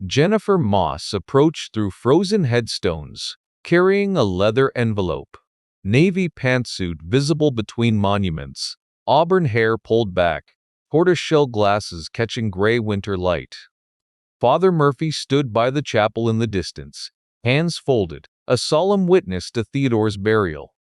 Jennifer Moss approached through frozen headstones, carrying a leather envelope. Navy pantsuit visible between monuments, auburn hair pulled back, tortoiseshell glasses catching gray winter light. Father Murphy stood by the chapel in the distance, hands folded, a solemn witness to Theodore's burial.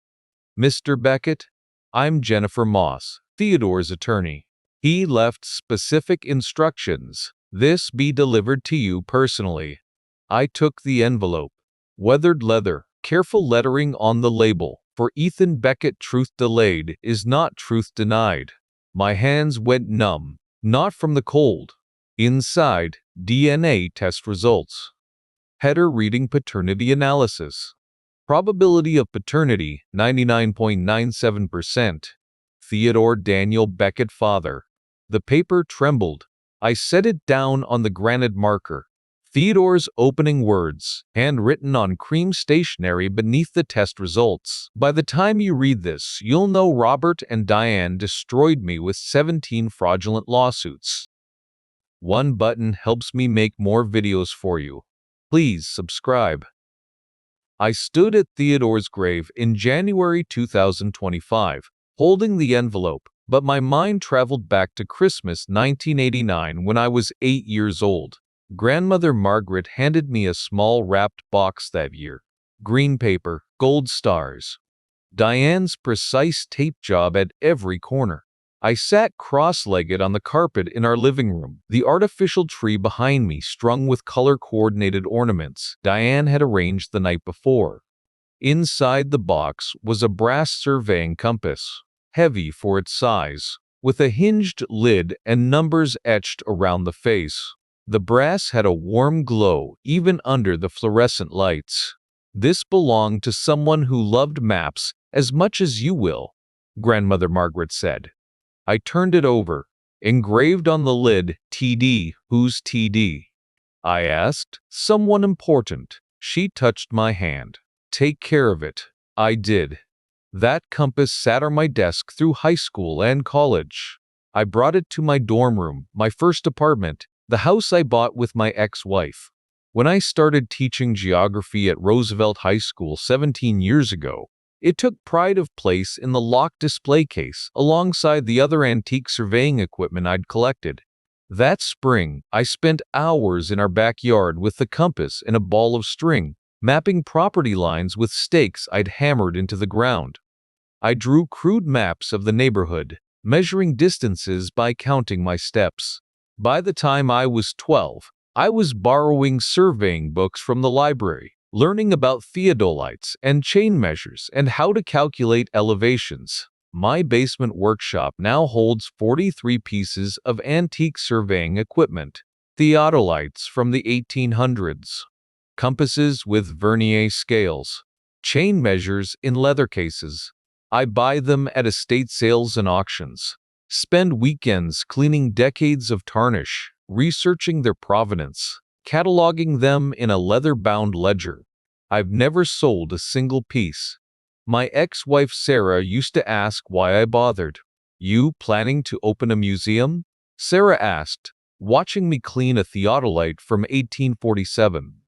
"Mr. Beckett, I'm Jennifer Moss, Theodore's attorney. He left specific instructions. This be delivered to you personally." I took the envelope. Weathered leather, careful lettering on the label. "For Ethan Beckett, truth delayed is not truth denied." My hands went numb, not from the cold. Inside, DNA test results. Header reading paternity analysis. Probability of paternity, 99.97%. Theodore Daniel Beckett, father. The paper trembled. I set it down on the granite marker. Theodore's opening words, handwritten on cream stationery beneath the test results. "By the time you read this, you'll know Robert and Diane destroyed me with 17 fraudulent lawsuits. One button helps me make more videos for you. Please subscribe." I stood at Theodore's grave in January 2025, holding the envelope, but my mind traveled back to Christmas 1989 when I was 8 years old. Grandmother Margaret handed me a small wrapped box that year. Green paper, gold stars. Diane's precise tape job at every corner. I sat cross-legged on the carpet in our living room, the artificial tree behind me strung with color-coordinated ornaments Diane had arranged the night before. Inside the box was a brass surveying compass, heavy for its size, with a hinged lid and numbers etched around the face. The brass had a warm glow even under the fluorescent lights. "This belonged to someone who loved maps as much as you will," Grandmother Margaret said. I turned it over. Engraved on the lid, "TD, who's TD?" I asked. "Someone important." She touched my hand. "Take care of it." I did. That compass sat on my desk through high school and college. I brought it to my dorm room, my first apartment, the house I bought with my ex-wife. When I started teaching geography at Roosevelt High School 17 years ago, it took pride of place in the locked display case alongside the other antique surveying equipment I'd collected. That spring, I spent hours in our backyard with the compass and a ball of string, mapping property lines with stakes I'd hammered into the ground. I drew crude maps of the neighborhood, measuring distances by counting my steps. By the time I was 12, I was borrowing surveying books from the library, learning about theodolites and chain measures and how to calculate elevations. My basement workshop now holds 43 pieces of antique surveying equipment, theodolites from the 1800s, compasses with vernier scales, chain measures in leather cases. I buy them at estate sales and auctions. Spend weekends cleaning decades of tarnish, researching their provenance, cataloging them in a leather-bound ledger. I've never sold a single piece. My ex-wife Sarah used to ask why I bothered. "You planning to open a museum?" Sarah asked, watching me clean a theodolite from 1847.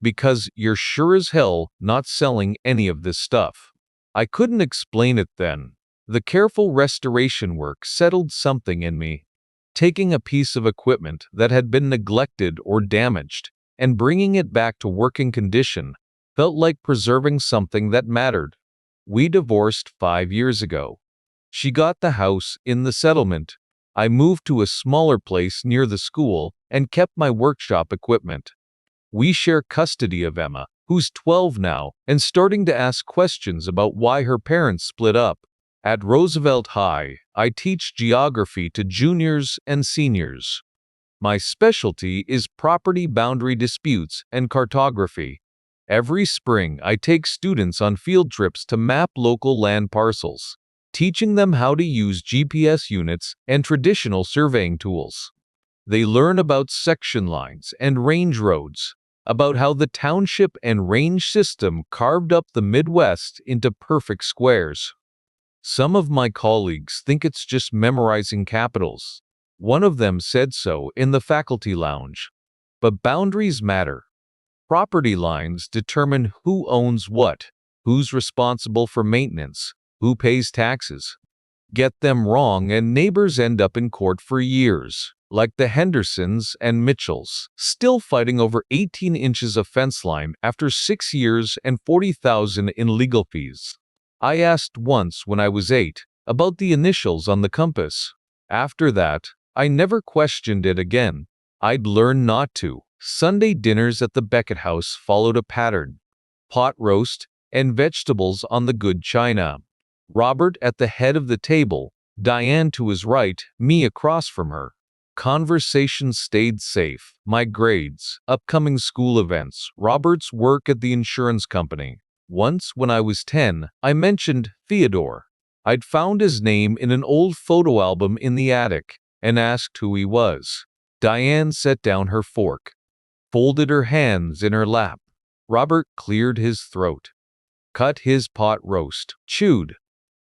"Because you're sure as hell not selling any of this stuff." I couldn't explain it then. The careful restoration work settled something in me. Taking a piece of equipment that had been neglected or damaged and bringing it back to working condition felt like preserving something that mattered. We divorced 5 years ago. She got the house in the settlement. I moved to a smaller place near the school and kept my workshop equipment. We share custody of Emma, who's 12 now and starting to ask questions about why her parents split up. At Roosevelt High, I teach geography to juniors and seniors. My specialty is property boundary disputes and cartography. Every spring, I take students on field trips to map local land parcels, teaching them how to use GPS units and traditional surveying tools. They learn about section lines and range roads, about how the township and range system carved up the Midwest into perfect squares. Some of my colleagues think it's just memorizing capitals. One of them said so in the faculty lounge. But boundaries matter. Property lines determine who owns what, who's responsible for maintenance, who pays taxes. Get them wrong and neighbors end up in court for years, like the Hendersons and Mitchells, still fighting over 18 inches of fence line after 6 years and $40,000 in legal fees. I asked once when I was 8 about the initials on the compass. After that, I never questioned it again. I'd learned not to. Sunday dinners at the Beckett house followed a pattern: pot roast and vegetables on the good china. Robert at the head of the table, Diane to his right, me across from her. Conversation stayed safe. My grades, upcoming school events, Robert's work at the insurance company. Once, when I was 10, I mentioned Theodore. I'd found his name in an old photo album in the attic and asked who he was. Diane set down her fork, folded her hands in her lap. Robert cleared his throat, cut his pot roast, chewed.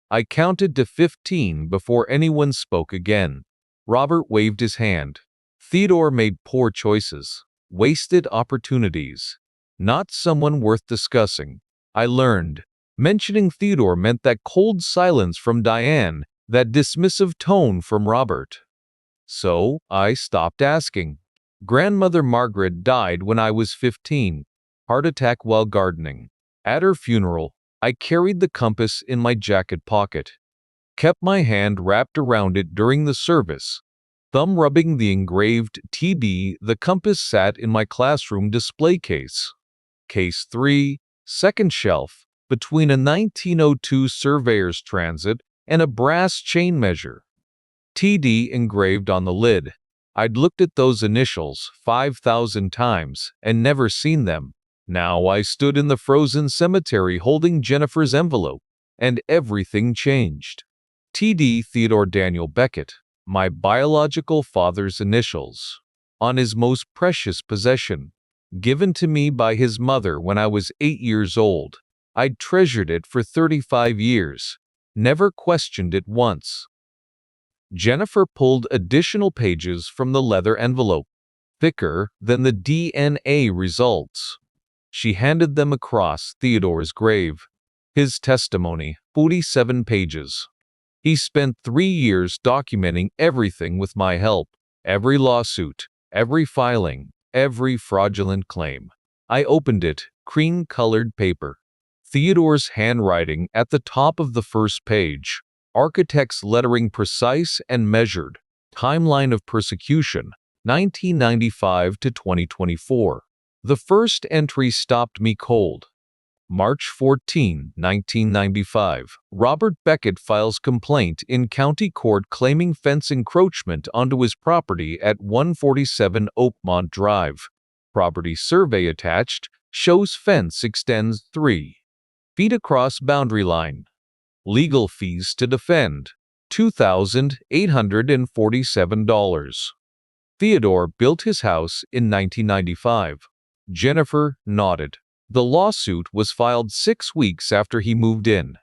I counted to 15 before anyone spoke again. Robert waved his hand. Theodore made poor choices, wasted opportunities. Not someone worth discussing. I learned. Mentioning Theodore meant that cold silence from Diane, that dismissive tone from Robert. So, I stopped asking. Grandmother Margaret died when I was 15. Heart attack while gardening. At her funeral, I carried the compass in my jacket pocket, kept my hand wrapped around it during the service. Thumb rubbing the engraved TB, the compass sat in my classroom display case. Case 3, second shelf, between a 1902 Surveyor's Transit and a brass chain measure. TD engraved on the lid. I'd looked at those initials 5,000 times and never seen them. Now I stood in the frozen cemetery holding Jennifer's envelope, and everything changed. TD Theodore Daniel Beckett, my biological father's initials, on his most precious possession, given to me by his mother when I was 8 years old. I'd treasured it for 35 years, never questioned it once. Jennifer pulled additional pages from the leather envelope, thicker than the DNA results. She handed them across Theodore's grave. His testimony, 47 pages. He spent 3 years documenting everything with my help, every lawsuit, every filing, every fraudulent claim. I opened it, cream-colored paper. Theodore's handwriting at the top of the first page. Architect's lettering precise and measured. Timeline of persecution, 1995 to 2024. The first entry stopped me cold. March 14, 1995. Robert Beckett files complaint in county court claiming fence encroachment onto his property at 147 Oakmont Drive. Property survey attached shows fence extends 3 feet across boundary line. Legal fees to defend, $2,847. Theodore built his house in 1995. Jennifer nodded. The lawsuit was filed 6 weeks after he moved in.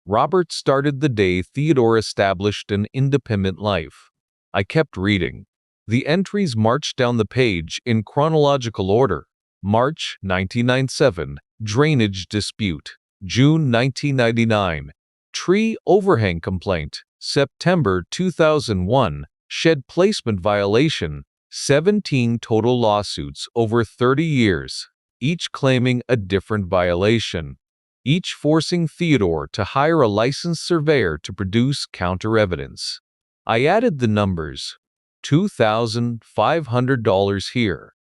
Robert started the day Theodore established an independent life. I kept reading. The entries marched down the page in chronological order. March 1997, drainage dispute. June 1999, tree overhang complaint. September 2001, shed placement violation. 17 total lawsuits over 30 years, each claiming a different violation, each forcing Theodore to hire a licensed surveyor to produce counter-evidence. I added the numbers: $2,500 here,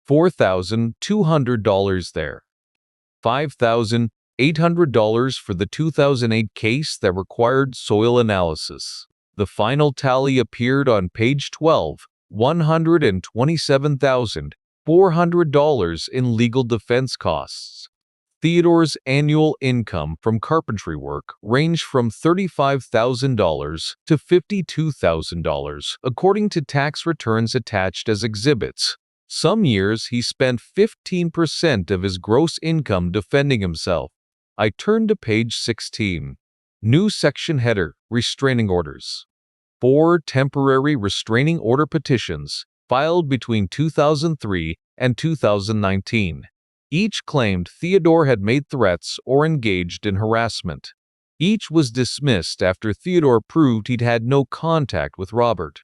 $4,200 there, $5,800 for the 2008 case that required soil analysis. The final tally appeared on page 12, $127,400 in legal defense costs. Theodore's annual income from carpentry work ranged from $35,000 to $52,000, according to tax returns attached as exhibits. Some years he spent 15% of his gross income defending himself. I turned to page 16. New section header, restraining orders. 4 temporary restraining order petitions, filed between 2003 and 2019. Each claimed Theodore had made threats or engaged in harassment. Each was dismissed after Theodore proved he'd had no contact with Robert.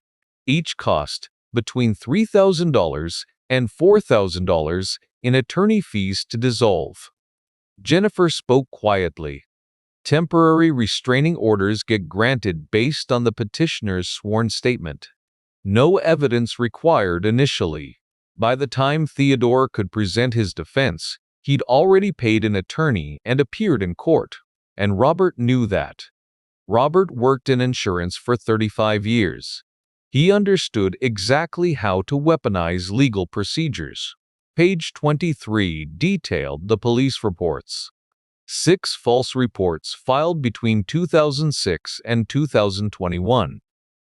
Each cost between $3,000 and $4,000 in attorney fees to dissolve. Jennifer spoke quietly. Temporary restraining orders get granted based on the petitioner's sworn statement. No evidence required initially. By the time Theodore could present his defense, he'd already paid an attorney and appeared in court. And Robert knew that. Robert worked in insurance for 35 years. He understood exactly how to weaponize legal procedures. Page 23 detailed the police reports. 6 false reports filed between 2006 and 2021.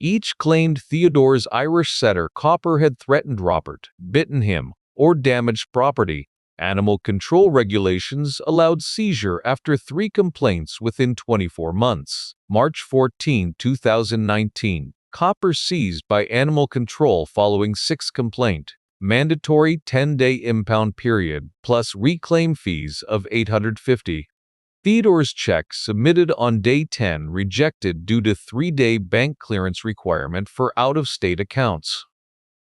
Each claimed Theodore's Irish setter Copper had threatened Robert, bitten him, or damaged property. Animal control regulations allowed seizure after 3 complaints within 24 months. March 14, 2019. Copper seized by animal control following 6th complaint. Mandatory 10-day impound period plus reclaim fees of $850. Theodore's check submitted on day 10 rejected due to 3-day bank clearance requirement for out-of-state accounts.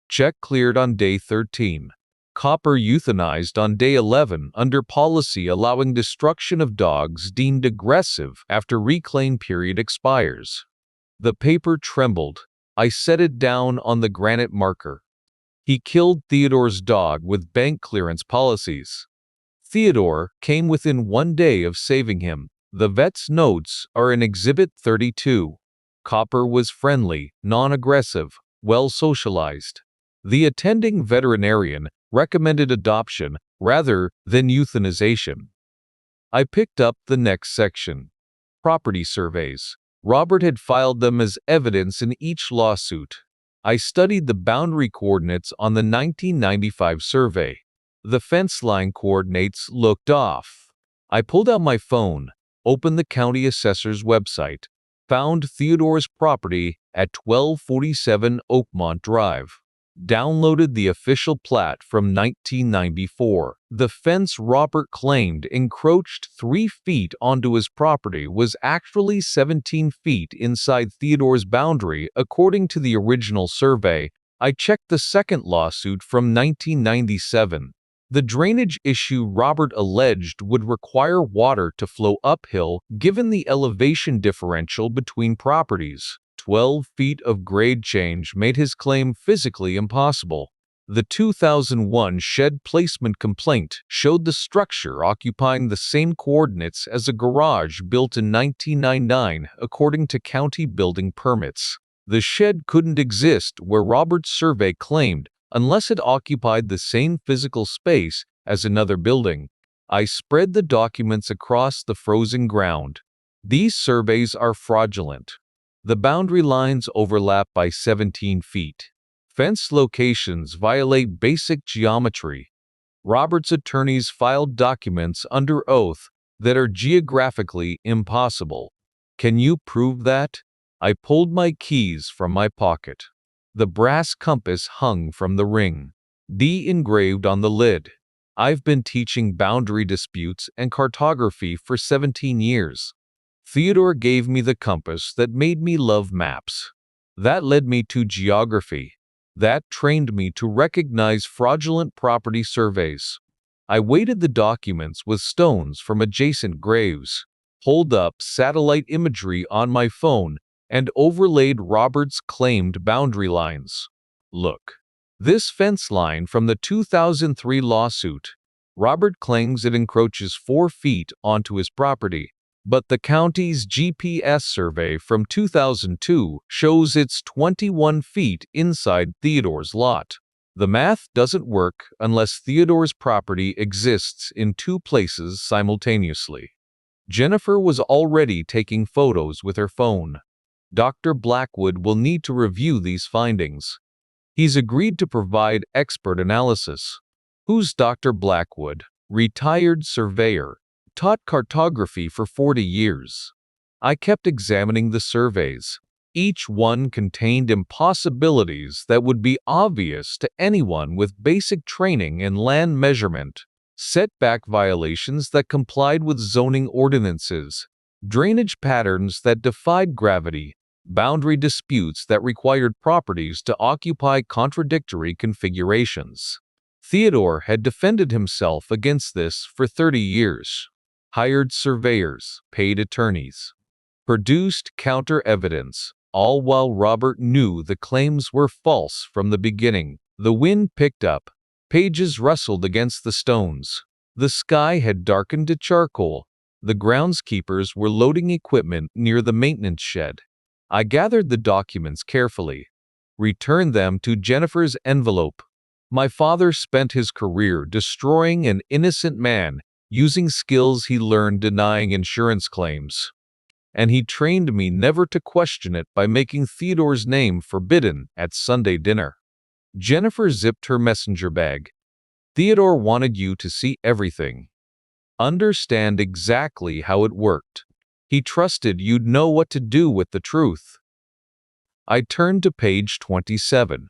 Check cleared on day 13. Copper euthanized on day 11 under policy allowing destruction of dogs deemed aggressive after reclaim period expires. The paper trembled. I set it down on the granite marker. He killed Theodore's dog with bank clearance policies. Theodore came within 1 day of saving him. The vet's notes are in Exhibit 32. Copper was friendly, non-aggressive, well socialized. The attending veterinarian recommended adoption rather than euthanization. I picked up the next section. Property surveys. Robert had filed them as evidence in each lawsuit. I studied the boundary coordinates on the 1995 survey. The fence line coordinates looked off. I pulled out my phone, opened the county assessor's website, found Theodore's property at 1247 Oakmont Drive. Downloaded the official plat from 1994. The fence Robert claimed encroached 3 feet onto his property was actually 17 feet inside Theodore's boundary, according to the original survey. I checked the second lawsuit from 1997. The drainage issue Robert alleged would require water to flow uphill given the elevation differential between properties. 12 feet of grade change made his claim physically impossible. The 2001 shed placement complaint showed the structure occupying the same coordinates as a garage built in 1999 according to county building permits. The shed couldn't exist where Robert's survey claimed unless it occupied the same physical space as another building. I spread the documents across the frozen ground. These surveys are fraudulent. The boundary lines overlap by 17 feet. Fence locations violate basic geometry. Robert's attorneys filed documents under oath that are geographically impossible. Can you prove that? I pulled my keys from my pocket. The brass compass hung from the ring. D engraved on the lid. I've been teaching boundary disputes and cartography for 17 years. Theodore gave me the compass that made me love maps. That led me to geography. That trained me to recognize fraudulent property surveys. I weighted the documents with stones from adjacent graves, pulled up satellite imagery on my phone, and overlaid Robert's claimed boundary lines. Look. This fence line from the 2003 lawsuit. Robert claims it encroaches 4 feet onto his property, but the county's GPS survey from 2002 shows it's 21 feet inside Theodore's lot. The math doesn't work unless Theodore's property exists in 2 places simultaneously. Jennifer was already taking photos with her phone. Dr. Blackwood will need to review these findings. He's agreed to provide expert analysis. Who's Dr. Blackwood? Retired surveyor. Taught cartography for 40 years. I kept examining the surveys. Each one contained impossibilities that would be obvious to anyone with basic training in land measurement, setback violations that complied with zoning ordinances, drainage patterns that defied gravity, boundary disputes that required properties to occupy contradictory configurations. Theodore had defended himself against this for 30 years, hired surveyors, paid attorneys, produced counter-evidence, all while Robert knew the claims were false from the beginning. The wind picked up, pages rustled against the stones. The sky had darkened to charcoal. The groundskeepers were loading equipment near the maintenance shed. I gathered the documents carefully, returned them to Jennifer's envelope. My father spent his career destroying an innocent man using skills he learned denying insurance claims. And he trained me never to question it by making Theodore's name forbidden at Sunday dinner. Jennifer zipped her messenger bag. Theodore wanted you to see everything. Understand exactly how it worked. He trusted you'd know what to do with the truth. I turned to page 27.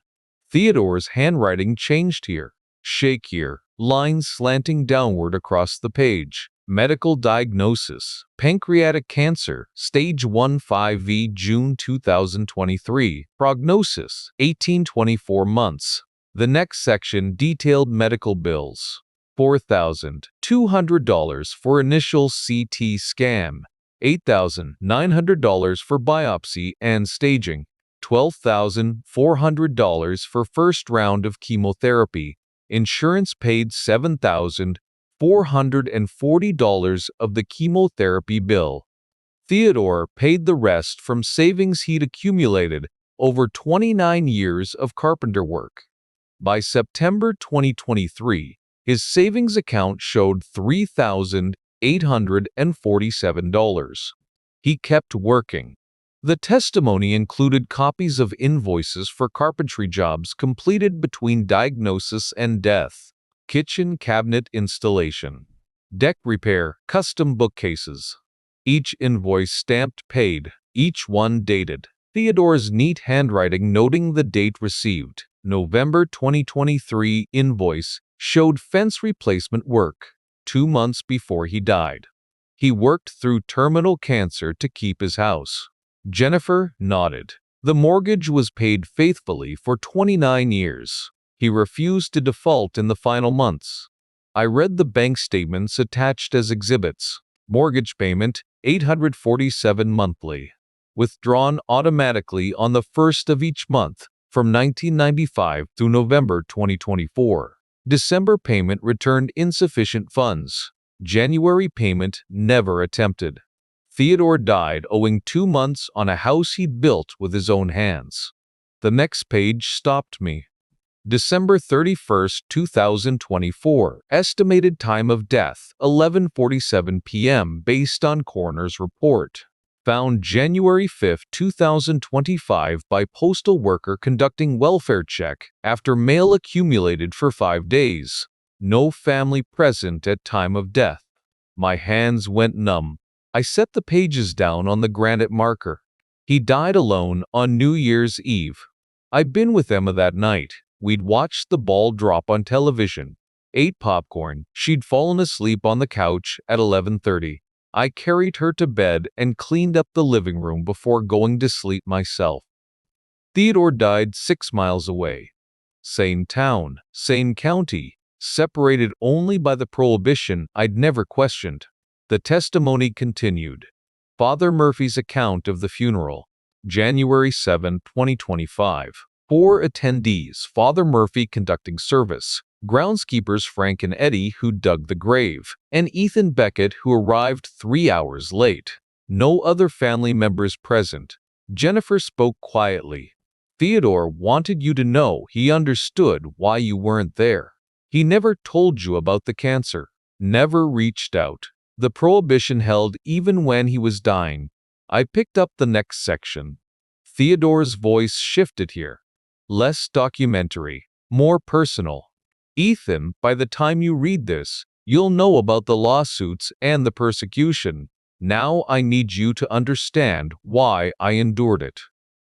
Theodore's handwriting changed here, shakier, lines slanting downward across the page. Medical diagnosis: pancreatic cancer, stage 1-5V, June 2023. Prognosis: 18-24 months. The next section detailed medical bills. $4,200 for initial CT scan, $8,900 for biopsy and staging, $12,400 for first round of chemotherapy. Insurance paid $7,440 of the chemotherapy bill. Theodore paid the rest from savings he'd accumulated over 29 years of carpenter work. By September 2023, his savings account showed $3,847. He kept working. The testimony included copies of invoices for carpentry jobs completed between diagnosis and death, kitchen cabinet installation, deck repair, custom bookcases. Each invoice stamped paid, each one dated. Theodore's neat handwriting noting the date received. November 2023 invoice showed fence replacement work, 2 months before he died. He worked through terminal cancer to keep his house. Jennifer nodded. The mortgage was paid faithfully for 29 years. He refused to default in the final months. I read the bank statements attached as exhibits. Mortgage payment, $847 monthly. Withdrawn automatically on the 1st of each month, from 1995 through November 2024. December payment returned insufficient funds. January payment never attempted. Theodore died owing 2 months on a house he'd built with his own hands. The next page stopped me. December 31, 2024. Estimated time of death, 11:47 p.m. based on coroner's report. Found January 5, 2025 by postal worker conducting welfare check after mail accumulated for 5 days. No family present at time of death. My hands went numb. I set the pages down on the granite marker. He died alone on New Year's Eve. I'd been with Emma that night. We'd watched the ball drop on television, ate popcorn. She'd fallen asleep on the couch at 11:30. I carried her to bed and cleaned up the living room before going to sleep myself. Theodore died 6 miles away. Same town, same county, separated only by the prohibition I'd never questioned. The testimony continued. Father Murphy's account of the funeral. January 7, 2025. 4 attendees: Father Murphy conducting service, groundskeepers Frank and Eddie who dug the grave, and Ethan Beckett who arrived 3 hours late. No other family members present. Jennifer spoke quietly. Theodore wanted you to know he understood why you weren't there. He never told you about the cancer, never reached out. The prohibition held even when he was dying. I picked up the next section. Theodore's voice shifted here. Less documentary, more personal. Ethan, by the time you read this, you'll know about the lawsuits and the persecution. Now I need you to understand why I endured it.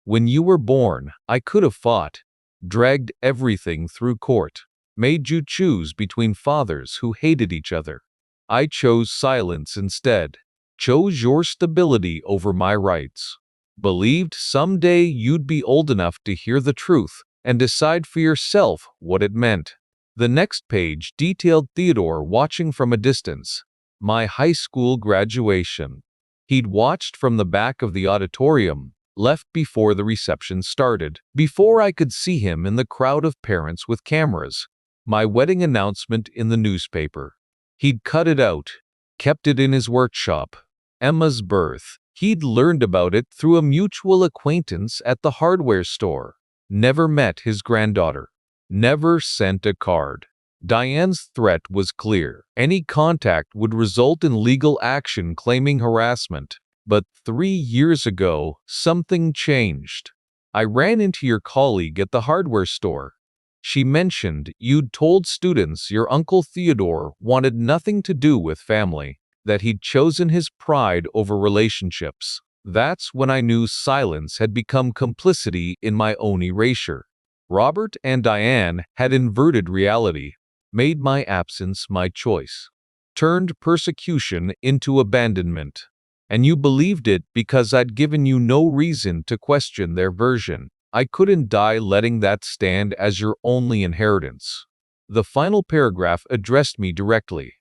When you were born, I could have fought, dragged everything through court, made you choose between fathers who hated each other. I chose silence instead, chose your stability over my rights. Believed someday you'd be old enough to hear the truth and decide for yourself what it meant. The next page detailed Theodore watching from a distance. My high school graduation. He'd watched from the back of the auditorium, left before the reception started, before I could see him in the crowd of parents with cameras. My wedding announcement in the newspaper. He'd cut it out, kept it in his workshop. Emma's birth. He'd learned about it through a mutual acquaintance at the hardware store. Never met his granddaughter. Never sent a card. Diane's threat was clear. Any contact would result in legal action claiming harassment. But 3 years ago, something changed. I ran into your colleague at the hardware store. She mentioned you'd told students your Uncle Theodore wanted nothing to do with family, that he'd chosen his pride over relationships. That's when I knew silence had become complicity in my own erasure. Robert and Diane had inverted reality, made my absence my choice, turned persecution into abandonment. And you believed it because I'd given you no reason to question their version. I couldn't die letting that stand as your only inheritance. The final paragraph addressed me directly.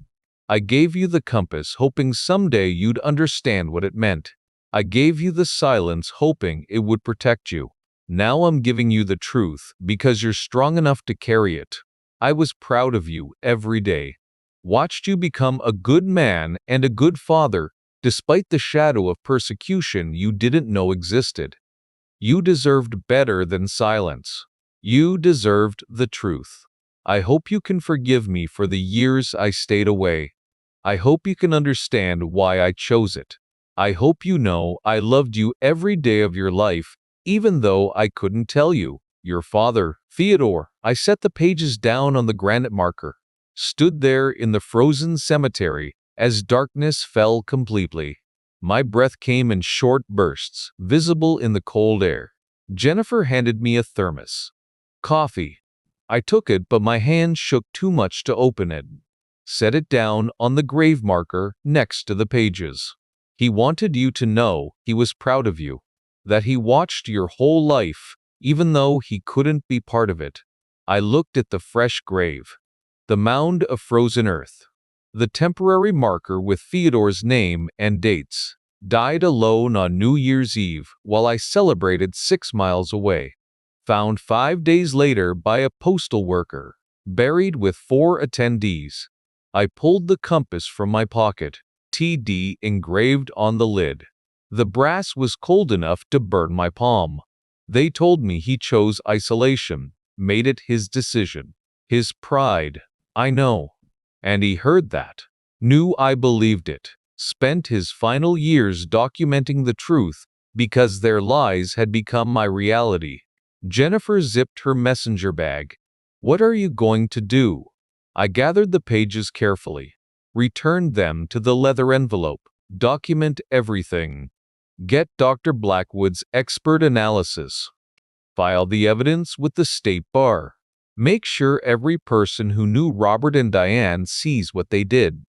I gave you the compass hoping someday you'd understand what it meant. I gave you the silence hoping it would protect you. Now I'm giving you the truth because you're strong enough to carry it. I was proud of you every day. Watched you become a good man and a good father despite the shadow of persecution you didn't know existed. You deserved better than silence. You deserved the truth. I hope you can forgive me for the years I stayed away. I hope you can understand why I chose it. I hope you know I loved you every day of your life, even though I couldn't tell you. Your father, Theodore. I set the pages down on the granite marker, stood there in the frozen cemetery as darkness fell completely. My breath came in short bursts, visible in the cold air. Jennifer handed me a thermos. Coffee. I took it, but my hand shook too much to open it. Set it down on the grave marker next to the pages. He wanted you to know he was proud of you, that he watched your whole life, even though he couldn't be part of it. I looked at the fresh grave, the mound of frozen earth, the temporary marker with Theodore's name and dates. Died alone on New Year's Eve while I celebrated 6 miles away. Found 5 days later by a postal worker, buried with 4 attendees. I pulled the compass from my pocket, TD engraved on the lid. The brass was cold enough to burn my palm. They told me he chose isolation, made it his decision, his pride. I know. And he heard that, knew I believed it, spent his final years documenting the truth because their lies had become my reality. Jennifer zipped her messenger bag. What are you going to do? I gathered the pages carefully, returned them to the leather envelope. Document everything. Get Dr. Blackwood's expert analysis. File the evidence with the State Bar. Make sure every person who knew Robert and Diane sees what they did.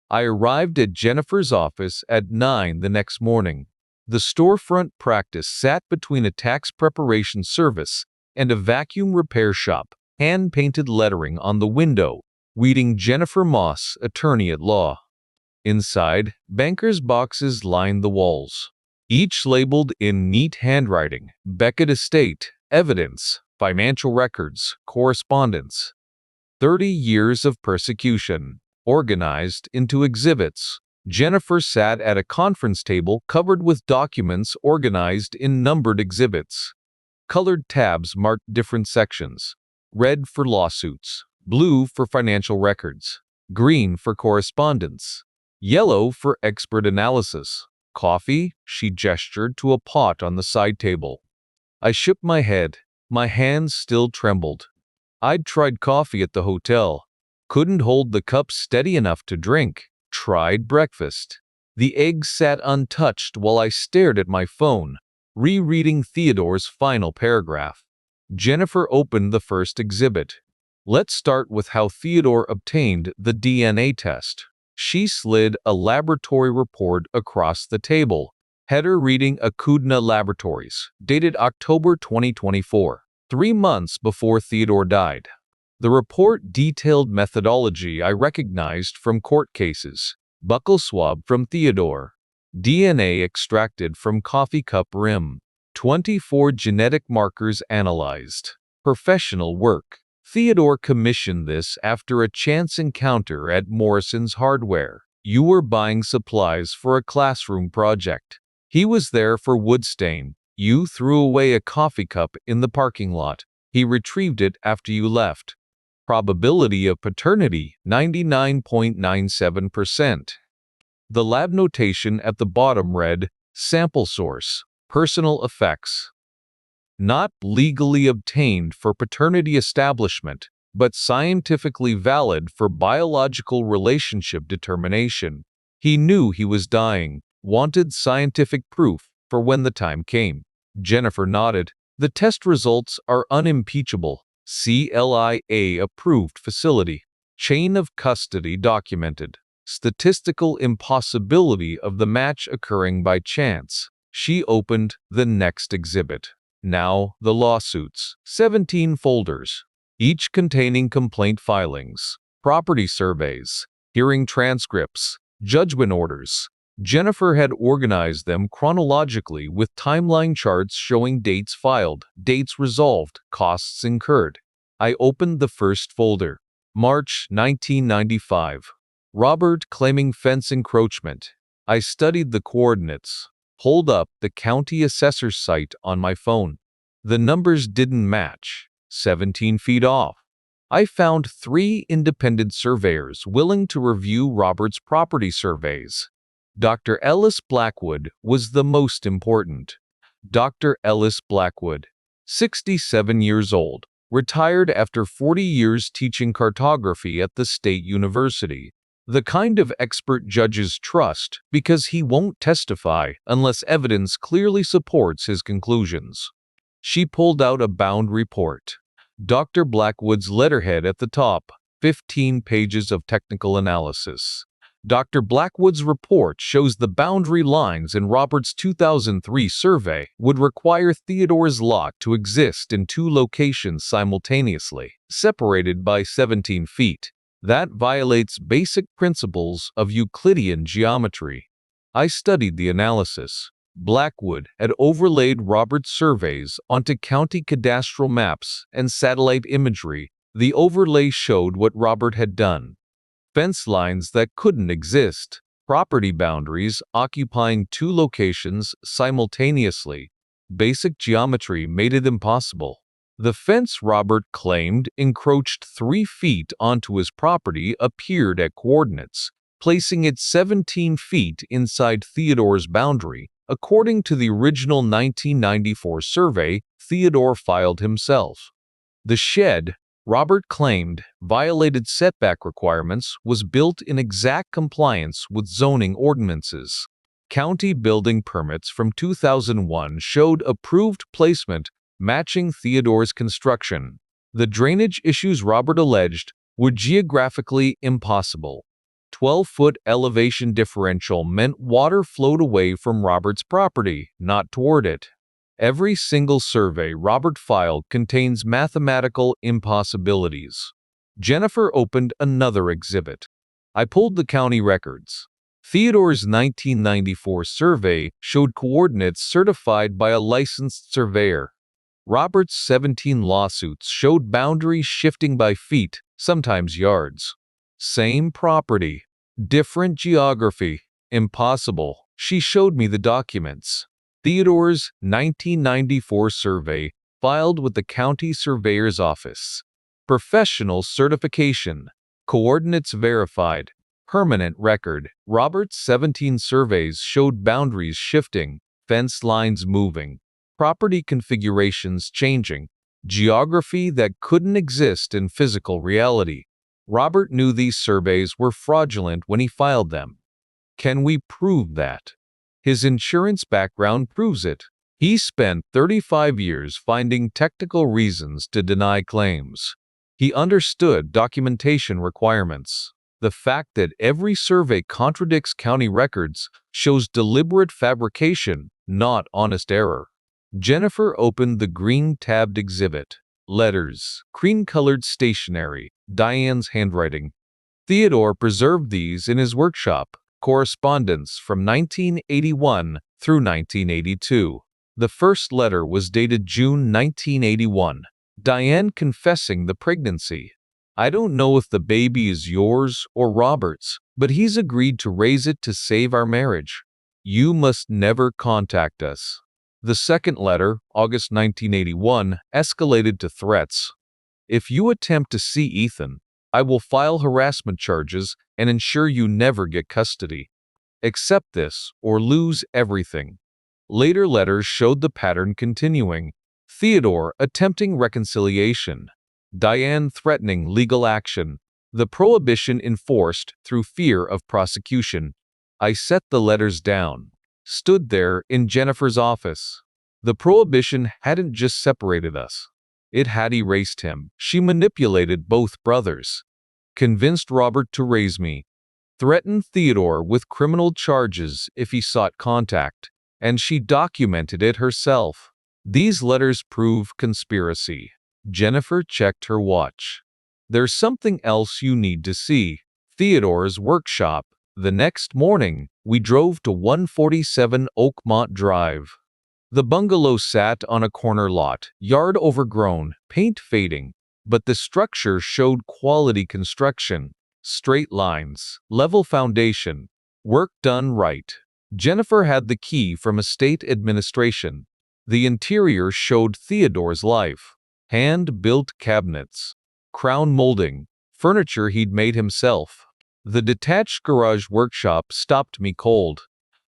I arrived at Jennifer's office at 9 the next morning. The storefront practice sat between a tax preparation service and a vacuum repair shop, hand-painted lettering on the window, reading Jennifer Moss, attorney at law. Inside, bankers' boxes lined the walls, each labeled in neat handwriting: Beckett Estate, Evidence, Financial Records, Correspondence. 30 years of persecution, organized into exhibits. Jennifer sat at a conference table covered with documents organized in numbered exhibits. Colored tabs marked different sections: red for lawsuits, blue for financial records, green for correspondence, yellow for expert analysis. Coffee? She gestured to a pot on the side table. I shook my head. My hands still trembled. I'd tried coffee at the hotel. Couldn't hold the cup steady enough to drink. Tried breakfast. The eggs sat untouched while I stared at my phone, Rereading Theodore's final paragraph. Jennifer opened the first exhibit. Let's start with how Theodore obtained the DNA test. She slid a laboratory report across the table. Header reading AccuDNA Laboratories, dated October 2024, 3 months before Theodore died. The report detailed methodology I recognized from court cases. Buccal swab from Theodore. DNA extracted from coffee cup rim. 24 genetic markers analyzed. Professional work. Theodore commissioned this after a chance encounter at Morrison's Hardware. You were buying supplies for a classroom project. He was there for wood stain. You threw away a coffee cup in the parking lot. He retrieved it after you left. Probability of paternity, 99.97%. The lab notation at the bottom read, sample source, personal effects. Not legally obtained for paternity establishment, but scientifically valid for biological relationship determination. He knew he was dying, wanted scientific proof for when the time came. Jennifer nodded. The test results are unimpeachable. CLIA approved facility. Chain of custody documented. Statistical impossibility of the match occurring by chance. She opened the next exhibit. Now, the lawsuits. 17 folders, each containing complaint filings, property surveys, hearing transcripts, judgment orders. Jennifer had organized them chronologically with timeline charts showing dates filed, dates resolved, costs incurred. I opened the first folder. March 1995. Robert claiming fence encroachment. I studied the coordinates. Pulled up the county assessor's site on my phone. The numbers didn't match. 17 feet off. I found 3 independent surveyors willing to review Robert's property surveys. Dr. Ellis Blackwood was the most important. Dr. Ellis Blackwood, 67 years old, retired after 40 years teaching cartography at the State University. The kind of expert judges trust because he won't testify unless evidence clearly supports his conclusions. She pulled out a bound report. Dr. Blackwood's letterhead at the top, 15 pages of technical analysis. Dr. Blackwood's report shows the boundary lines in Robert's 2003 survey would require Theodore's lot to exist in 2 locations simultaneously, separated by 17 feet. That violates basic principles of Euclidean geometry. I studied the analysis. Blackwood had overlaid Robert's surveys onto county cadastral maps and satellite imagery. The overlay showed what Robert had done. Fence lines that couldn't exist. Property boundaries occupying 2 locations simultaneously. Basic geometry made it impossible. The fence Robert claimed encroached 3 feet onto his property appeared at coordinates, placing it 17 feet inside Theodore's boundary. According to the original 1994 survey Theodore filed himself. The shed, Robert claimed, violated setback requirements, was built in exact compliance with zoning ordinances. County building permits from 2001 showed approved placement matching Theodore's construction. The drainage issues Robert alleged were geographically impossible. 12-foot elevation differential meant water flowed away from Robert's property, not toward it. Every single survey Robert filed contains mathematical impossibilities. Jennifer opened another exhibit. I pulled the county records. Theodore's 1994 survey showed coordinates certified by a licensed surveyor. Robert's 17 lawsuits showed boundaries shifting by feet, sometimes yards. Same property, different geography. Impossible. She showed me the documents. Theodore's 1994 survey filed with the county surveyor's office. Professional certification. Coordinates verified. Permanent record. Robert's 17 surveys showed boundaries shifting, fence lines moving, property configurations changing, geography that couldn't exist in physical reality. Robert knew these surveys were fraudulent when he filed them. Can we prove that? His insurance background proves it. He spent 35 years finding technical reasons to deny claims. He understood documentation requirements. The fact that every survey contradicts county records shows deliberate fabrication, not honest error. Jennifer opened the green-tabbed exhibit. Letters, cream-colored stationery, Diane's handwriting. Theodore preserved these in his workshop. Correspondence from 1981 through 1982. The first letter was dated June 1981. Diane confessing the pregnancy. I don't know if the baby is yours or Robert's, but he's agreed to raise it to save our marriage. You must never contact us. The second letter, August 1981, escalated to threats. If you attempt to see Ethan, I will file harassment charges and ensure you never get custody. Accept this or lose everything. Later letters showed the pattern continuing. Theodore attempting reconciliation. Diane threatening legal action. The prohibition enforced through fear of prosecution. I set the letters down. Stood there in Jennifer's office. The prohibition hadn't just separated us. It had erased him. She manipulated both brothers. Convinced Robert to raise me. Threatened Theodore with criminal charges if he sought contact. And she documented it herself. These letters prove conspiracy. Jennifer checked her watch. There's something else you need to see. Theodore's workshop. The next morning, we drove to 147 Oakmont Drive. The bungalow sat on a corner lot, yard overgrown, paint fading, but the structure showed quality construction. Straight lines, level foundation, work done right. Jennifer had the key from estate administration. The interior showed Theodore's life. Hand-built cabinets, crown molding, furniture he'd made himself. The detached garage workshop stopped me cold.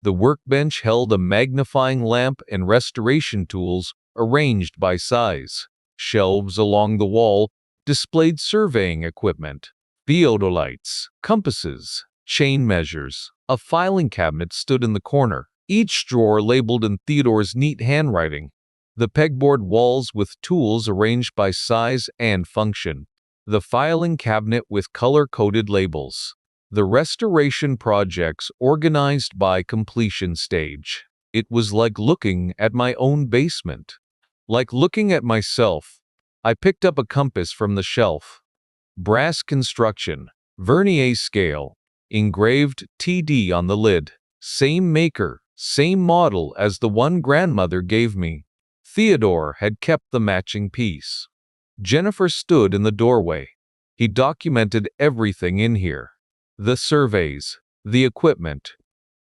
The workbench held a magnifying lamp and restoration tools arranged by size. Shelves along the wall displayed surveying equipment, theodolites, compasses, chain measures. A filing cabinet stood in the corner, each drawer labeled in Theodore's neat handwriting. The pegboard walls with tools arranged by size and function. The filing cabinet with color-coded labels. The restoration projects organized by completion stage. It was like looking at my own basement. Like looking at myself. I picked up a compass from the shelf. Brass construction, vernier scale, engraved TD on the lid. Same maker, same model as the one grandmother gave me. Theodore had kept the matching piece. Jennifer stood in the doorway. He documented everything in here. The surveys, the equipment,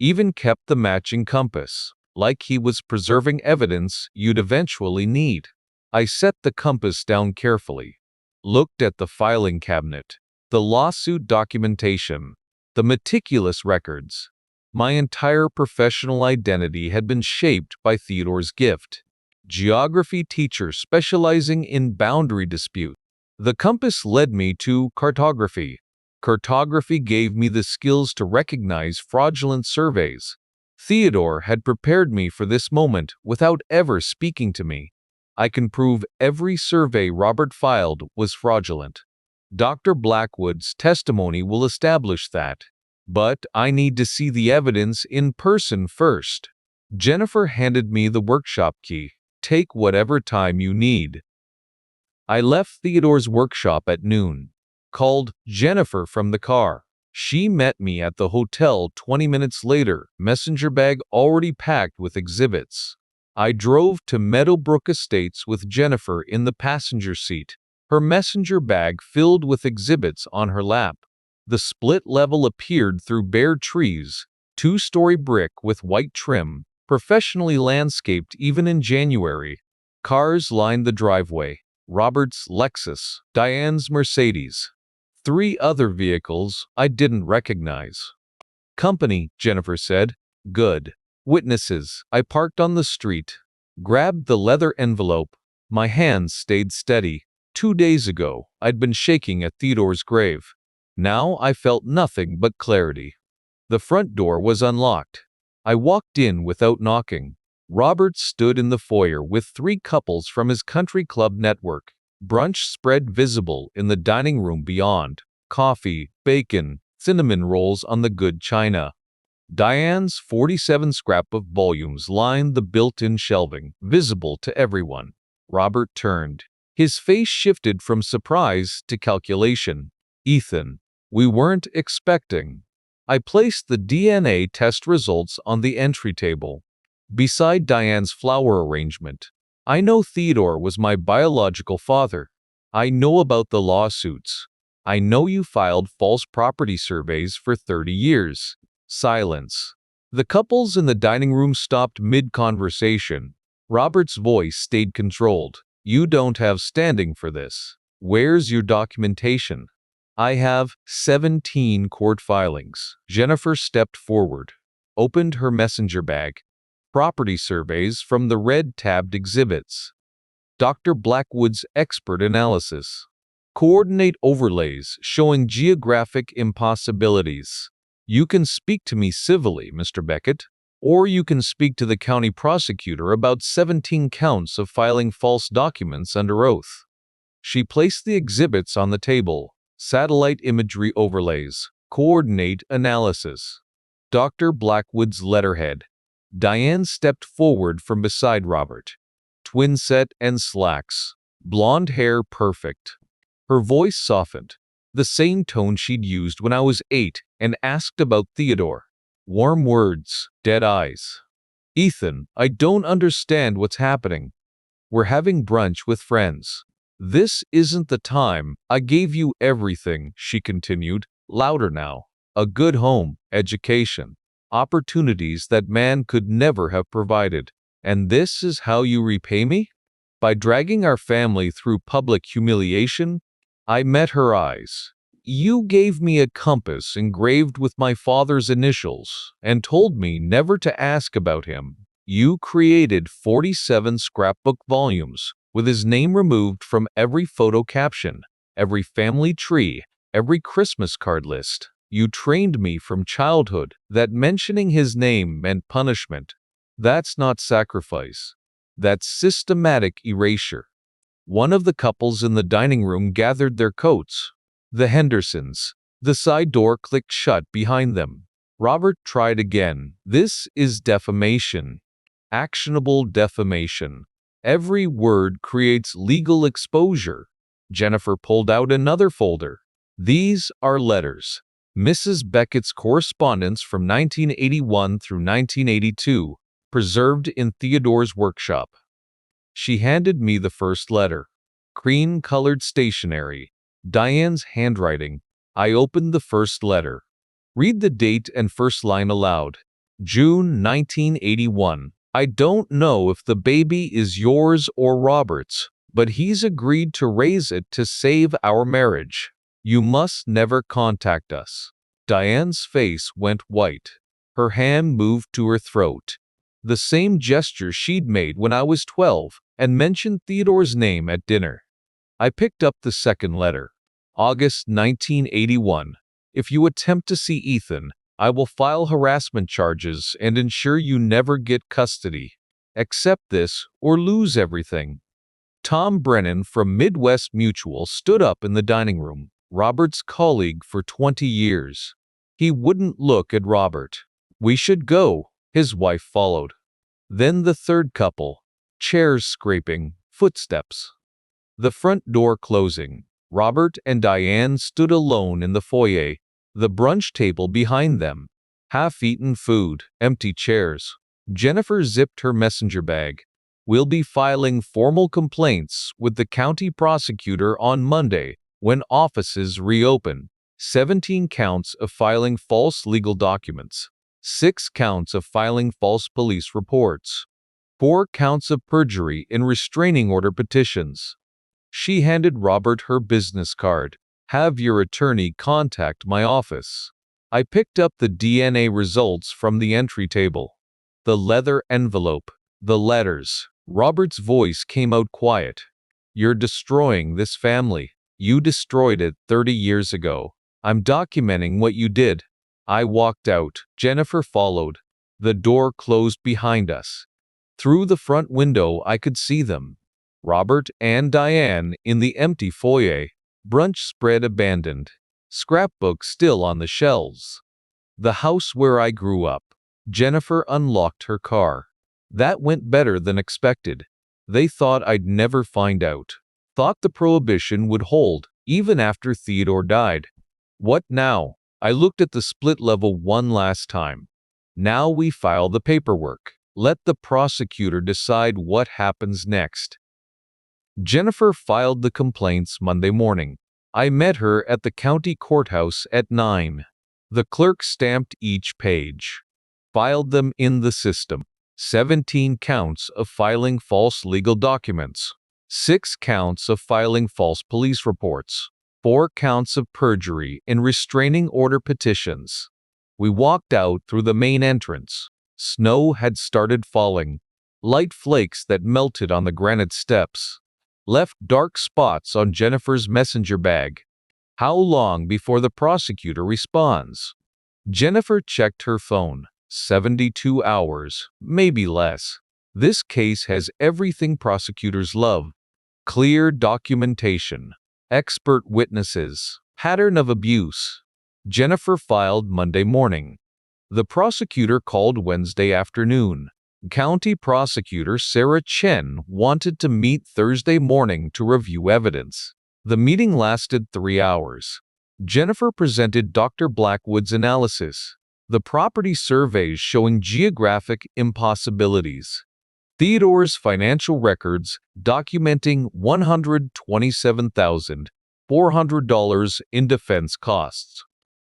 even kept the matching compass, like he was preserving evidence you'd eventually need. I set the compass down carefully. Looked at the filing cabinet, the lawsuit documentation, the meticulous records. My entire professional identity had been shaped by Theodore's gift. Geography teacher specializing in boundary dispute. The compass led me to cartography. Cartography gave me the skills to recognize fraudulent surveys. Theodore had prepared me for this moment without ever speaking to me. I can prove every survey Robert filed was fraudulent. Dr. Blackwood's testimony will establish that. But I need to see the evidence in person first. Jennifer handed me the workshop key. Take whatever time you need. I left Theodore's workshop at noon. Called Jennifer from the car. She met me at the hotel 20 minutes later, messenger bag already packed with exhibits. I drove to Meadowbrook Estates with Jennifer in the passenger seat, her messenger bag filled with exhibits on her lap. The split level appeared through bare trees, two-story brick with white trim, professionally landscaped even in January. Cars lined the driveway. Robert's Lexus, Diane's Mercedes. 3 other vehicles I didn't recognize. Company, Jennifer said. Good. Witnesses. I parked on the street, grabbed the leather envelope. My hands stayed steady. 2 days ago, I'd been shaking at Theodore's grave. Now I felt nothing but clarity. The front door was unlocked. I walked in without knocking. Robert stood in the foyer with 3 couples from his country club network. Brunch spread visible in the dining room beyond. Coffee, bacon, cinnamon rolls on the good china. Diane's 47 scrapbook volumes lined the built-in shelving, visible to everyone. Robert turned. His face shifted from surprise to calculation. "Ethan, we weren't expecting." I placed the DNA test results on the entry table, beside Diane's flower arrangement. "I know Theodore was my biological father. I know about the lawsuits. I know you filed false property surveys for 30 years. Silence. The couples in the dining room stopped mid-conversation. Robert's voice stayed controlled. "You don't have standing for this. Where's your documentation?" "I have 17 court filings." Jennifer stepped forward, opened her messenger bag. Property surveys from the red-tabbed exhibits. Dr. Blackwood's expert analysis. Coordinate overlays showing geographic impossibilities. "You can speak to me civilly, Mr. Beckett, or you can speak to the county prosecutor about 17 counts of filing false documents under oath." She placed the exhibits on the table. Satellite imagery overlays. Coordinate analysis. Dr. Blackwood's letterhead. Diane stepped forward from beside Robert. Twin set and slacks. Blonde hair perfect. Her voice softened, the same tone she'd used when I was 8 and asked about Theodore. Warm words, dead eyes. "Ethan, I don't understand what's happening. We're having brunch with friends. This isn't the time. I gave you everything," she continued, louder now. "A good home, education, opportunities that man could never have provided. And this is how you repay me? By dragging our family through public humiliation?" I met her eyes. "You gave me a compass engraved with my father's initials and told me never to ask about him. You created 47 scrapbook volumes with his name removed from every photo caption, every family tree, every Christmas card list. You trained me from childhood that mentioning his name meant punishment. That's not sacrifice. That's systematic erasure." One of the couples in the dining room gathered their coats. The Hendersons. The side door clicked shut behind them. Robert tried again. "This is defamation. Actionable defamation. Every word creates legal exposure." Jennifer pulled out another folder. "These are letters. Mrs. Beckett's correspondence from 1981 through 1982, preserved in Theodore's workshop." She handed me the first letter. Cream-colored stationery. Diane's handwriting. I opened the first letter. "Read the date and first line aloud." "June 1981. I don't know if the baby is yours or Robert's, but he's agreed to raise it to save our marriage. You must never contact us." Diane's face went white. Her hand moved to her throat. The same gesture she'd made when I was 12 and mentioned Theodore's name at dinner. I picked up the second letter. August 1981. "If you attempt to see Ethan, I will file harassment charges and ensure you never get custody. Accept this or lose everything." Tom Brennan from Midwest Mutual stood up in the dining room, Robert's colleague for 20 years. He wouldn't look at Robert. "We should go," his wife followed. Then the third couple. Chairs scraping, footsteps. The front door closing. Robert and Diane stood alone in the foyer, the brunch table behind them. Half-eaten food, empty chairs. Jennifer zipped her messenger bag. "We'll be filing formal complaints with the county prosecutor on Monday when offices reopen. 17 counts of filing false legal documents. 6 counts of filing false police reports. 4 counts of perjury in restraining order petitions." She handed Robert her business card. "Have your attorney contact my office." I picked up the DNA results from the entry table. The leather envelope. The letters. Robert's voice came out quiet. "You're destroying this family. You destroyed it 30 years ago. I'm documenting what you did." I walked out. Jennifer followed. The door closed behind us. Through the front window I could see them. Robert and Diane in the empty foyer, brunch spread abandoned, scrapbook still on the shelves. The house where I grew up. Jennifer unlocked her car. That went better than expected. They thought I'd never find out. Thought the prohibition would hold, even after Theodore died. What now? I looked at the split level one last time. Now we file the paperwork. Let the prosecutor decide what happens next. Jennifer filed the complaints Monday morning. I met her at the county courthouse at 9. The clerk stamped each page. Filed them in the system. 17 counts of filing false legal documents. 6 counts of filing false police reports. 4 counts of perjury and restraining order petitions. We walked out through the main entrance. Snow had started falling. Light flakes that melted on the granite steps left dark spots on Jennifer's messenger bag. How long before the prosecutor responds? Jennifer checked her phone. 72 hours, maybe less. This case has everything prosecutors love. Clear documentation. Expert witnesses. Pattern of abuse. Jennifer filed Monday morning. The prosecutor called Wednesday afternoon. County Prosecutor Sarah Chen wanted to meet Thursday morning to review evidence. The meeting lasted 3 hours. Jennifer presented Dr. Blackwood's analysis. The property surveys showing geographic impossibilities. Theodore's financial records documenting $127,400 in defense costs.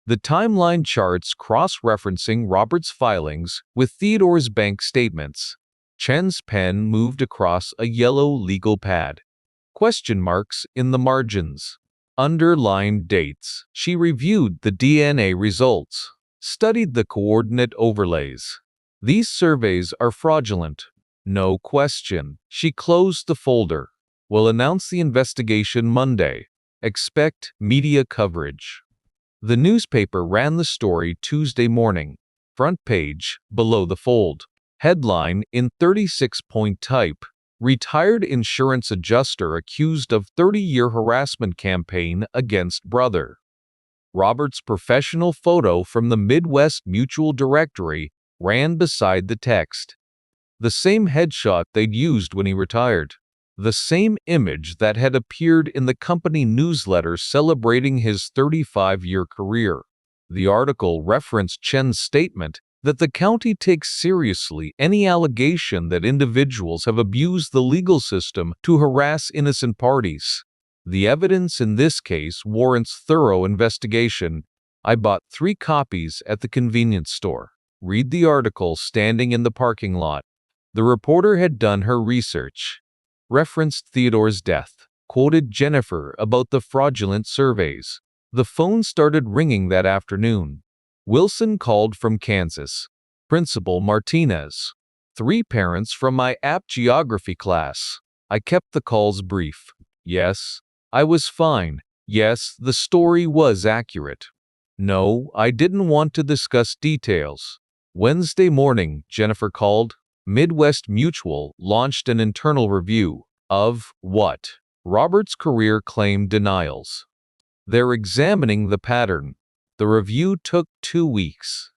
The timeline charts cross-referencing Robert's filings with Theodore's bank statements. Chen's pen moved across a yellow legal pad. Question marks in the margins. Underlined dates. She reviewed the DNA results. Studied the coordinate overlays. These surveys are fraudulent. No question. She closed the folder. Will announce the investigation Monday. Expect media coverage. The newspaper ran the story Tuesday morning. Front page, below the fold. Headline in 36-point type. Retired insurance adjuster accused of 30-year harassment campaign against brother. Robert's professional photo from the Midwest Mutual Directory ran beside the text. The same headshot they'd used when he retired. The same image that had appeared in the company newsletter celebrating his 35-year career. The article referenced Chen's statement that the county takes seriously any allegation that individuals have abused the legal system to harass innocent parties. The evidence in this case warrants thorough investigation. I bought 3 copies at the convenience store. Read the article standing in the parking lot. The reporter had done her research. Referenced Theodore's death. Quoted Jennifer about the fraudulent surveys. The phone started ringing that afternoon. Wilson called from Kansas. Principal Martinez. 3 parents from my app geography class. I kept the calls brief. Yes, I was fine. Yes, the story was accurate. No, I didn't want to discuss details. Wednesday morning, Jennifer called. Midwest Mutual launched an internal review of what? Robert's career claim denials. They're examining the pattern. The review took 2 weeks.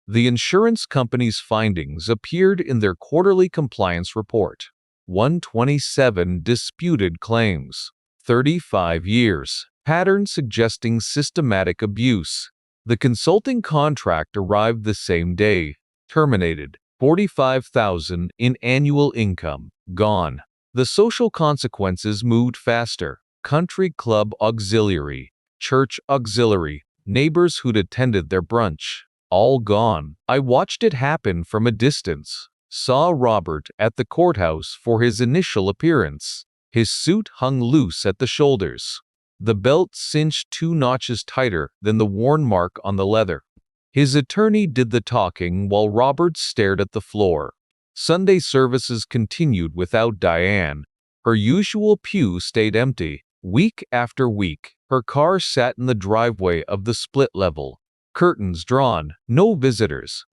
The insurance company's findings appeared in their quarterly compliance report. 127 disputed claims. 35 years. Pattern suggesting systematic abuse. The consulting contract arrived the same day. Terminated. $45,000 in annual income. Gone. The social consequences moved faster. Country club auxiliary. Church auxiliary. Neighbors who'd attended their brunch. All gone. I watched it happen from a distance. Saw Robert at the courthouse for his initial appearance. His suit hung loose at the shoulders. The belt cinched 2 notches tighter than the worn mark on the leather. His attorney did the talking while Robert stared at the floor. Sunday services continued without Diane. Her usual pew stayed empty. Week after week, her car sat in the driveway of the split level. Curtains drawn, no visitors.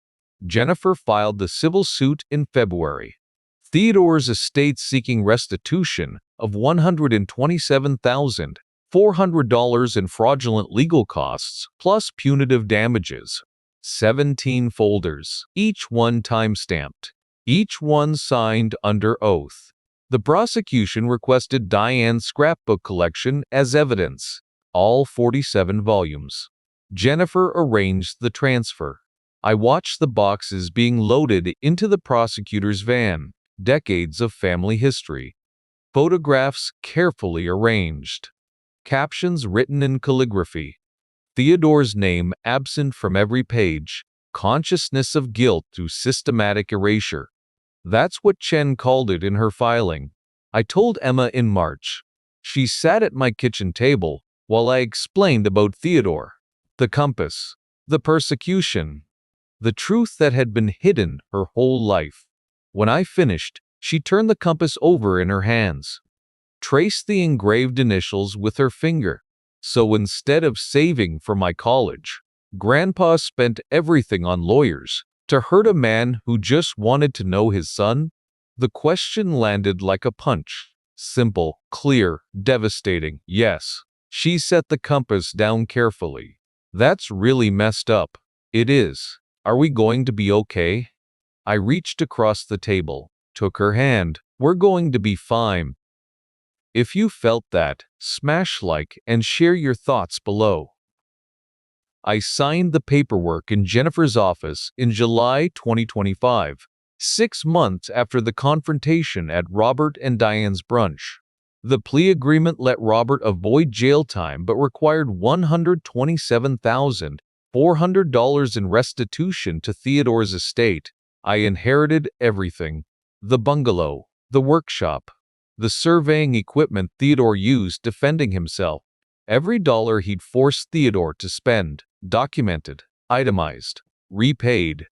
Jennifer filed the civil suit in February. Theodore's estate seeking restitution of $127,400 in fraudulent legal costs plus punitive damages. 17 folders, each one time-stamped, each one signed under oath. The prosecution requested Diane's scrapbook collection as evidence, all 47 volumes. Jennifer arranged the transfer. I watched the boxes being loaded into the prosecutor's van, decades of family history. Photographs carefully arranged. Captions written in calligraphy. Theodore's name absent from every page. Consciousness of guilt through systematic erasure. That's what Chen called it in her filing. I told Emma in March. She sat at my kitchen table while I explained about Theodore, the compass, the persecution, the truth that had been hidden her whole life. When I finished, she turned the compass over in her hands, traced the engraved initials with her finger. So instead of saving for my college, Grandpa spent everything on lawyers to hurt a man who just wanted to know his son? The question landed like a punch. Simple, clear, devastating. Yes. She set the compass down carefully. That's really messed up. It is. Are we going to be okay? I reached across the table, took her hand. We're going to be fine. If you felt that, smash like and share your thoughts below. I signed the paperwork in Jennifer's office in July 2025, 6 months after the confrontation at Robert and Diane's brunch. The plea agreement let Robert avoid jail time but required $127,400 in restitution to Theodore's estate. I inherited everything: the bungalow, the workshop, the surveying equipment Theodore used defending himself. Every dollar he'd forced Theodore to spend, documented, itemized, repaid.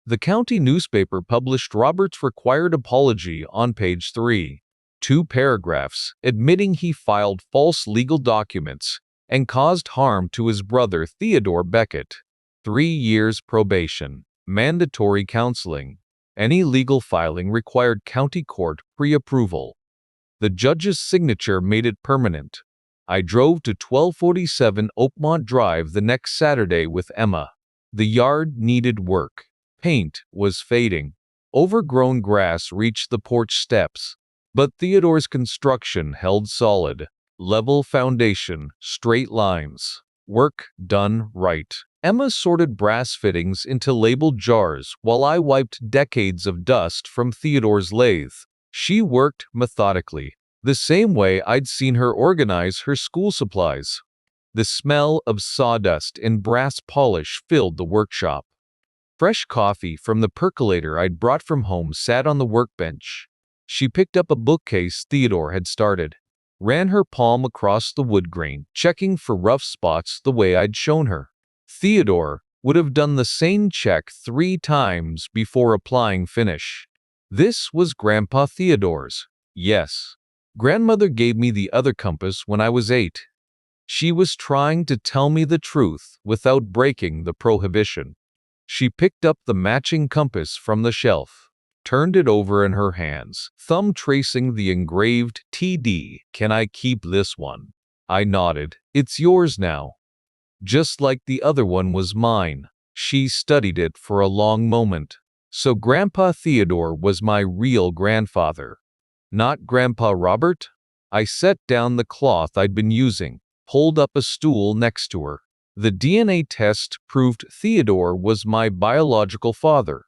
The county newspaper published Robert's required apology on page 3. 2 paragraphs admitting he filed false legal documents and caused harm to his brother Theodore Beckett. 3 years probation, mandatory counseling. Any legal filing required county court pre-approval. The judge's signature made it permanent. I drove to 1247 Oakmont Drive the next Saturday with Emma. The yard needed work. Paint was fading. Overgrown grass reached the porch steps. But Theodore's construction held solid. Level foundation, straight lines. Work done right. Emma sorted brass fittings into labeled jars while I wiped decades of dust from Theodore's lathe. She worked methodically, the same way I'd seen her organize her school supplies. The smell of sawdust and brass polish filled the workshop. Fresh coffee from the percolator I'd brought from home sat on the workbench. She picked up a bookcase Theodore had started, ran her palm across the wood grain, checking for rough spots the way I'd shown her. Theodore would have done the same check 3 times before applying finish. This was Grandpa Theodore's. Yes. Grandmother gave me the other compass when I was 8. She was trying to tell me the truth without breaking the prohibition. She picked up the matching compass from the shelf, turned it over in her hands, thumb tracing the engraved TD. Can I keep this one? I nodded. It's yours now. Just like the other one was mine. She studied it for a long moment. So Grandpa Theodore was my real grandfather, not Grandpa Robert? I set down the cloth I'd been using, pulled up a stool next to her. The DNA test proved Theodore was my biological father.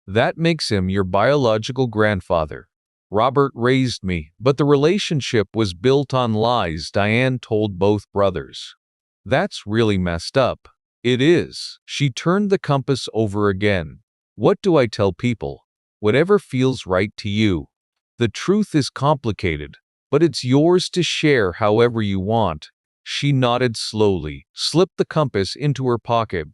That makes him your biological grandfather. Robert raised me, but the relationship was built on lies Diane told both brothers. That's really messed up. It is. She turned the compass over again. What do I tell people? Whatever feels right to you. The truth is complicated, but it's yours to share however you want. She nodded slowly, slipped the compass into her pocket.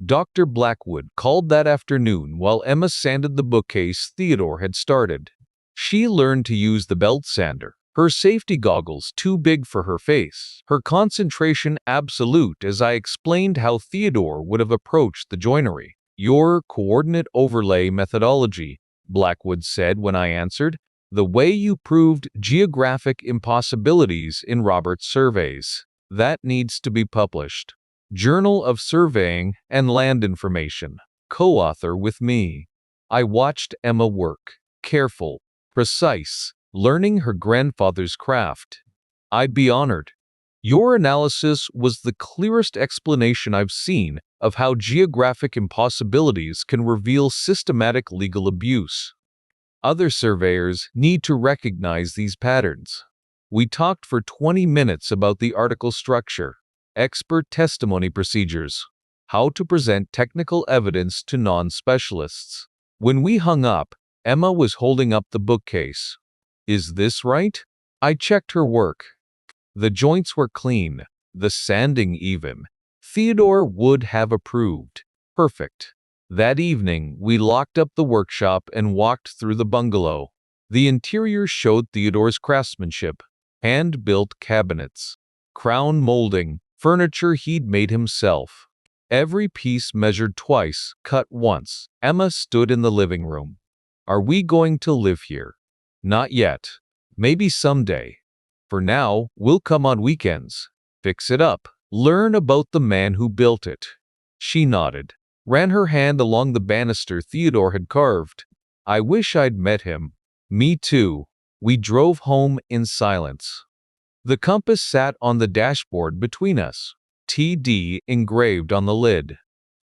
Dr. Blackwood called that afternoon while Emma sanded the bookcase Theodore had started. She learned to use the belt sander, her safety goggles too big for her face, her concentration absolute as I explained how Theodore would have approached the joinery. Your coordinate overlay methodology Blackwood said when I answered. The way you proved geographic impossibilities in Robert's surveys. That needs to be published. Journal of Surveying and Land Information. Co-author with me. I watched Emma work. Careful, precise, learning her grandfather's craft. I'd be honored. Your analysis was the clearest explanation I've seen of how geographic impossibilities can reveal systematic legal abuse. Other surveyors need to recognize these patterns. We talked for 20 minutes about the article structure, expert testimony procedures, how to present technical evidence to non-specialists. When we hung up, Emma was holding up the bookcase. Is this right? I checked her work. The joints were clean, the sanding even. Theodore would have approved. Perfect. That evening, we locked up the workshop and walked through the bungalow. The interior showed Theodore's craftsmanship, hand-built cabinets, crown molding, furniture he'd made himself. Every piece measured twice, cut once. Emma stood in the living room. Are we going to live here? Not yet. Maybe someday. For now, we'll come on weekends, fix it up, learn about the man who built it. She nodded, ran her hand along the banister Theodore had carved. I wish I'd met him. Me too. We drove home in silence. The compass sat on the dashboard between us, TD engraved on the lid.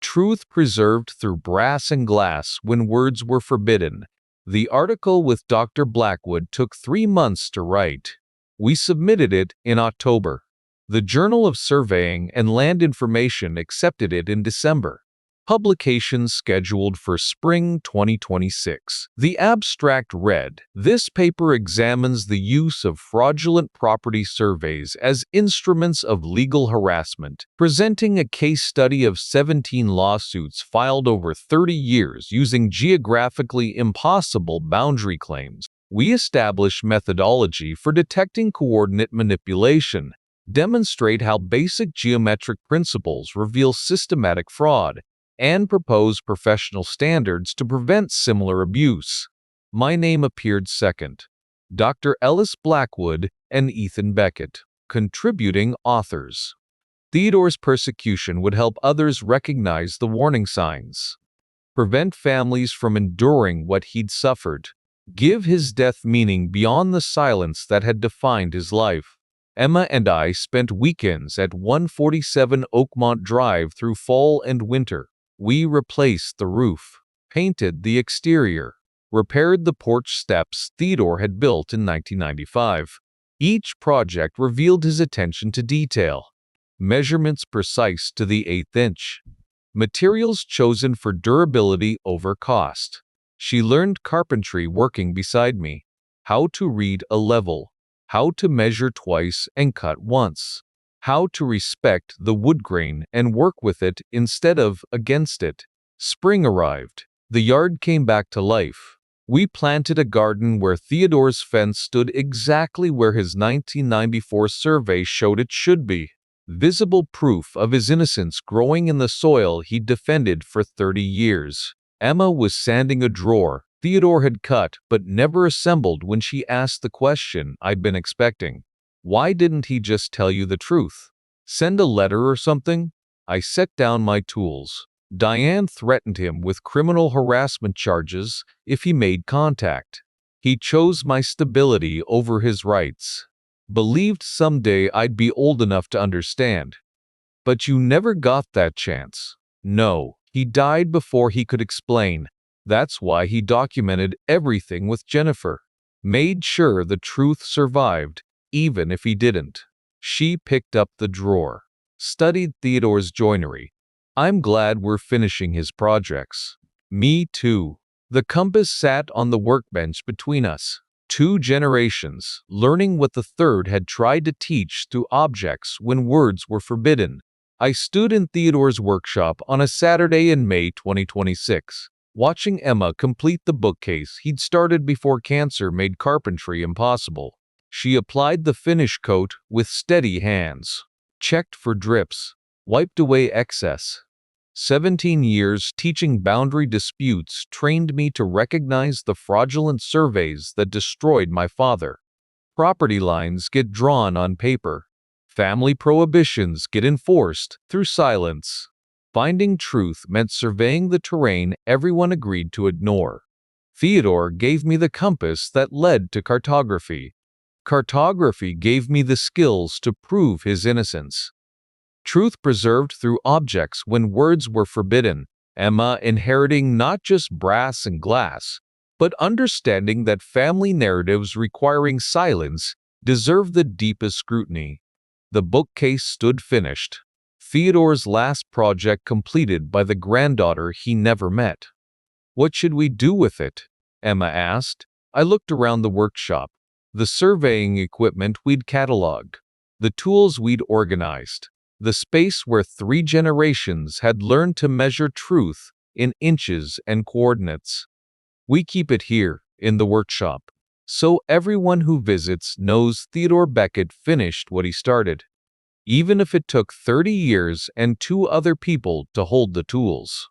Truth preserved through brass and glass when words were forbidden. The article with Dr. Blackwood took 3 months to write. We submitted it in October. The Journal of Surveying and Land Information accepted it in December. Publication scheduled for spring 2026. The abstract read, "This paper examines the use of fraudulent property surveys as instruments of legal harassment, presenting a case study of 17 lawsuits filed over 30 years using geographically impossible boundary claims. We establish methodology for detecting coordinate manipulation, demonstrate how basic geometric principles reveal systematic fraud, and propose professional standards to prevent similar abuse." My name appeared second. Dr. Ellis Blackwood and Ethan Beckett, contributing authors. Theodore's persecution would help others recognize the warning signs, prevent families from enduring what he'd suffered, give his death meaning beyond the silence that had defined his life. Emma and I spent weekends at 147 Oakmont Drive through fall and winter. We replaced the roof, painted the exterior, repaired the porch steps Theodore had built in 1995. Each project revealed his attention to detail, measurements precise to the 1/8 inch, materials chosen for durability over cost. She learned carpentry working beside me, how to read a level, how to measure twice and cut once, how to respect the wood grain and work with it instead of against it. Spring arrived. The yard came back to life. We planted a garden where Theodore's fence stood exactly where his 1994 survey showed it should be. Visible proof of his innocence growing in the soil he'd defended for 30 years. Emma was sanding a drawer Theodore had cut but never assembled when she asked the question I'd been expecting. Why didn't he just tell you the truth? Send a letter or something? I set down my tools. Diane threatened him with criminal harassment charges if he made contact. He chose my stability over his rights. Believed someday I'd be old enough to understand. But you never got that chance. No, he died before he could explain. That's why he documented everything with Jennifer. Made sure the truth survived, even if he didn't. She picked up the drawer, studied Theodore's joinery. I'm glad we're finishing his projects. Me too. The compass sat on the workbench between us. 2 generations, learning what the third had tried to teach through objects when words were forbidden. I stood in Theodore's workshop on a Saturday in May 2026, watching Emma complete the bookcase he'd started before cancer made carpentry impossible. She applied the finish coat with steady hands, checked for drips, wiped away excess, 17 years teaching boundary disputes trained me to recognize the fraudulent surveys that destroyed my father. Property lines get drawn on paper. Family prohibitions get enforced through silence. Finding truth meant surveying the terrain everyone agreed to ignore. Theodore gave me the compass that led to cartography. Cartography gave me the skills to prove his innocence. Truth preserved through objects when words were forbidden. Emma inheriting not just brass and glass, but understanding that family narratives requiring silence deserve the deepest scrutiny. The bookcase stood finished. Theodore's last project completed by the granddaughter he never met. "What should we do with it?" Emma asked. I looked around the workshop. The surveying equipment we'd cataloged. The tools we'd organized. The space where 3 generations had learned to measure truth in inches and coordinates. "We keep it here, in the workshop, so everyone who visits knows Theodore Beckett finished what he started, even if it took 30 years and 2 other people to hold the tools."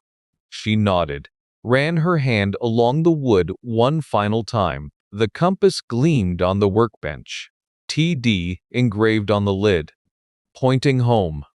She nodded, ran her hand along the wood one final time. The compass gleamed on the workbench. TD engraved on the lid. Pointing home.